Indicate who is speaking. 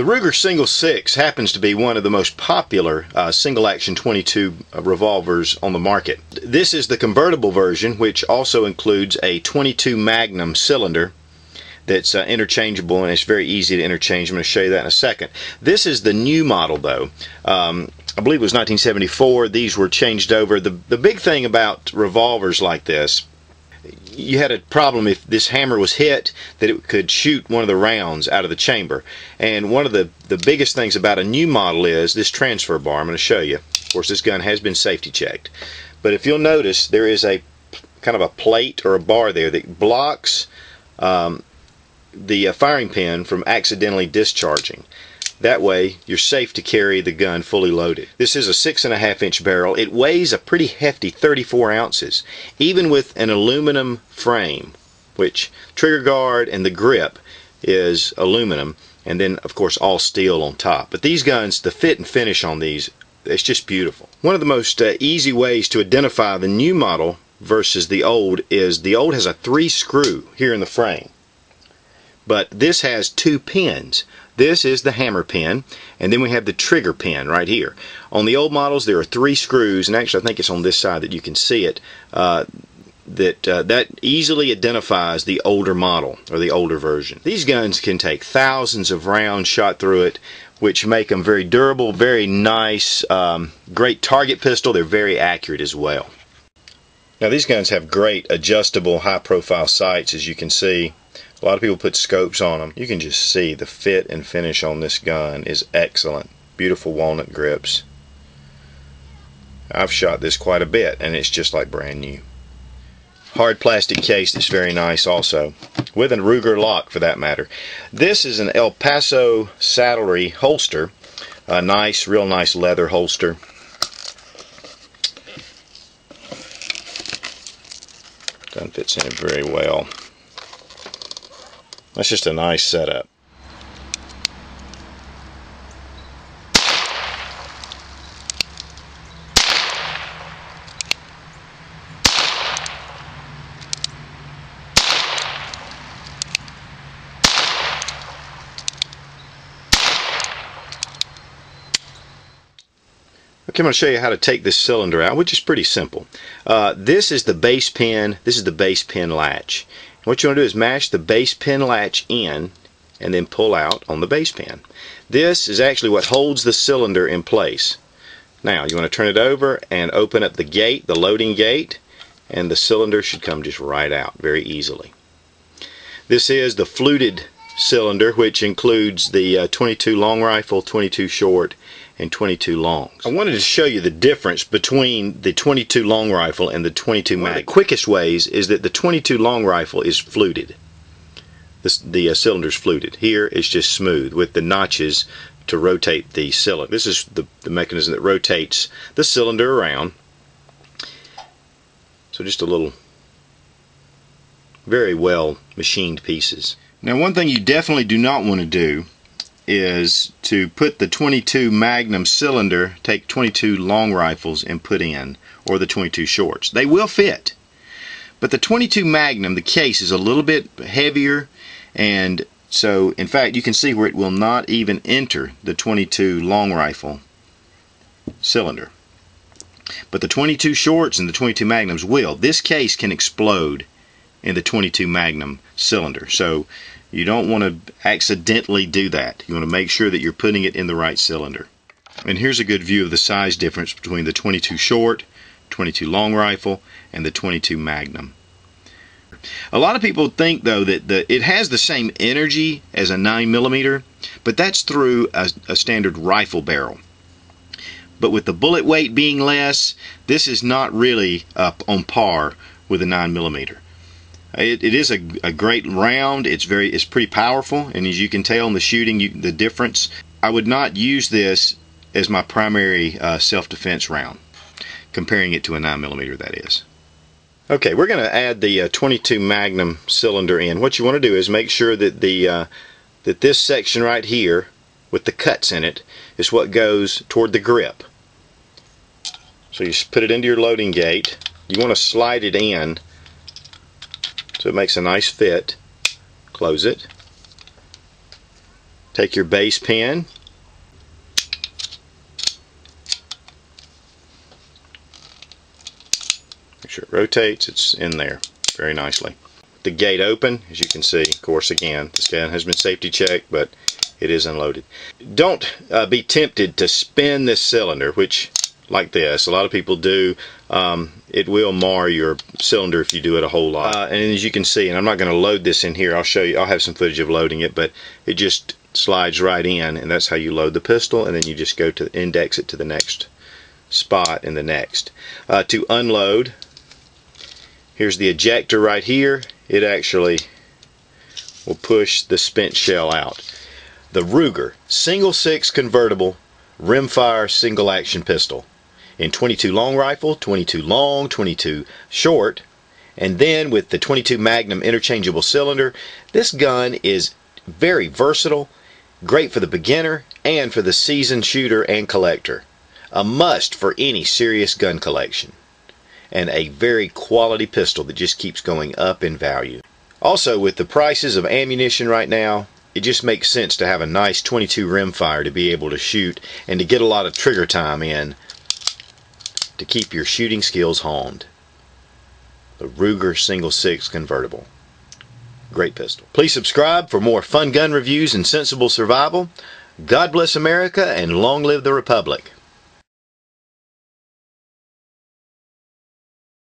Speaker 1: The Ruger Single 6 happens to be one of the most popular single-action .22 revolvers on the market. This is the convertible version, which also includes a .22 Magnum cylinder that's interchangeable, and it's very easy to interchange. I'm going to show you that in a second. This is the new model, though. I believe it was 1974. These were changed over. The big thing about revolvers like this, you had a problem if this hammer was hit, that it could shoot one of the rounds out of the chamber. And one of the biggest things about a new model is this transfer bar. I'm going to show you. Of course, this gun has been safety checked. But if you'll notice, there is a kind of a plate or a bar there that blocks the firing pin from accidentally discharging. That way you're safe to carry the gun fully loaded. This is a 6.5 inch barrel. It weighs a pretty hefty 34 ounces, even with an aluminum frame, which trigger guard and the grip is aluminum, and then of course all steel on top. But these guns, the fit and finish on these, it's just beautiful. One of the most easy ways to identify the new model versus the old is the old has a 3-screw here in the frame, but this has 2 pins. This is the hammer pin, and then we have the trigger pin right here. On the old models there are 3 screws, and actually I think it's on this side that you can see it, that easily identifies the older model or the older version. These guns can take thousands of rounds shot through it, which make them very durable, very nice, great target pistol. They're very accurate as well. Now these guns have great adjustable high profile sights, as you can see. A lot of people put scopes on them. You can just see the fit and finish on this gun is excellent. Beautiful walnut grips. I've shot this quite a bit and it's just like brand new. Hard plastic case that's very nice also, with a Ruger lock for that matter. This is an El Paso saddlery holster. A nice, real nice leather holster. Gun fits in very well. That's just a nice setup. Okay, I'm going to show you how to take this cylinder out, which is pretty simple. This is the base pin. This is the base pin latch. What you want to do is mash the base pin latch in and then pull out on the base pin. This is actually what holds the cylinder in place. Now you want to turn it over and open up the gate, the loading gate, and the cylinder should come just right out very easily. This is the fluted cylinder, which includes the .22 long rifle, .22 short, and .22 longs. I wanted to show you the difference between the .22 long rifle and the .22 mag. One of the quickest ways is that the .22 long rifle is fluted. The cylinder's fluted. Here it's just smooth with the notches to rotate the cylinder. This is the mechanism that rotates the cylinder around. So just a little very well machined pieces. Now one thing you definitely do not want to do is to put the .22 Magnum cylinder, take .22 long rifles and put in, or the .22 shorts. They will fit, but the .22 Magnum, the case is a little bit heavier, and so in fact you can see where it will not even enter the .22 long rifle cylinder. But the .22 shorts and the .22 Magnums will. This case can explode in the .22 Magnum cylinder, so you don't want to accidentally do that. You want to make sure that you're putting it in the right cylinder. And here's a good view of the size difference between the .22 short, .22 long rifle, and the .22 Magnum. A lot of people think though that it has the same energy as a 9mm, but that's through a standard rifle barrel. But with the bullet weight being less, this is not really up on par with a 9mm. It is a great round. It's pretty powerful, and as you can tell in the shooting, the difference. I would not use this as my primary self-defense round, comparing it to a 9mm, that is. Okay, we're going to add the .22 Magnum cylinder in. What you want to do is make sure that that this section right here with the cuts in it is what goes toward the grip. So you just put it into your loading gate. You want to slide it in so it makes a nice fit. Close it. Take your base pin, make sure it rotates, it's in there very nicely. The gate open, as you can see, of course, again, this gun has been safety checked, but it is unloaded. Don't be tempted to spin this cylinder, which, like this, a lot of people do. It will mar your cylinder if you do it a whole lot. And as you can see, and I'm not going to load this in here, I'll show you, I'll have some footage of loading it, but it just slides right in, and that's how you load the pistol, and then you just go to index it to the next spot in the next. To unload, here's the ejector right here. It actually will push the spent shell out. The Ruger single 6 convertible rimfire single action pistol in 22 long rifle, 22 long, 22 short, and then with the 22 Magnum interchangeable cylinder. This gun is very versatile, great for the beginner and for the seasoned shooter and collector. A must for any serious gun collection, and a very quality pistol that just keeps going up in value. Also, with the prices of ammunition right now, it just makes sense to have a nice 22 rimfire to be able to shoot and to get a lot of trigger time in to keep your shooting skills honed. The Ruger single 6 convertible. Great pistol. Please subscribe for more fun gun reviews and sensible survival. God bless America, and long live the Republic.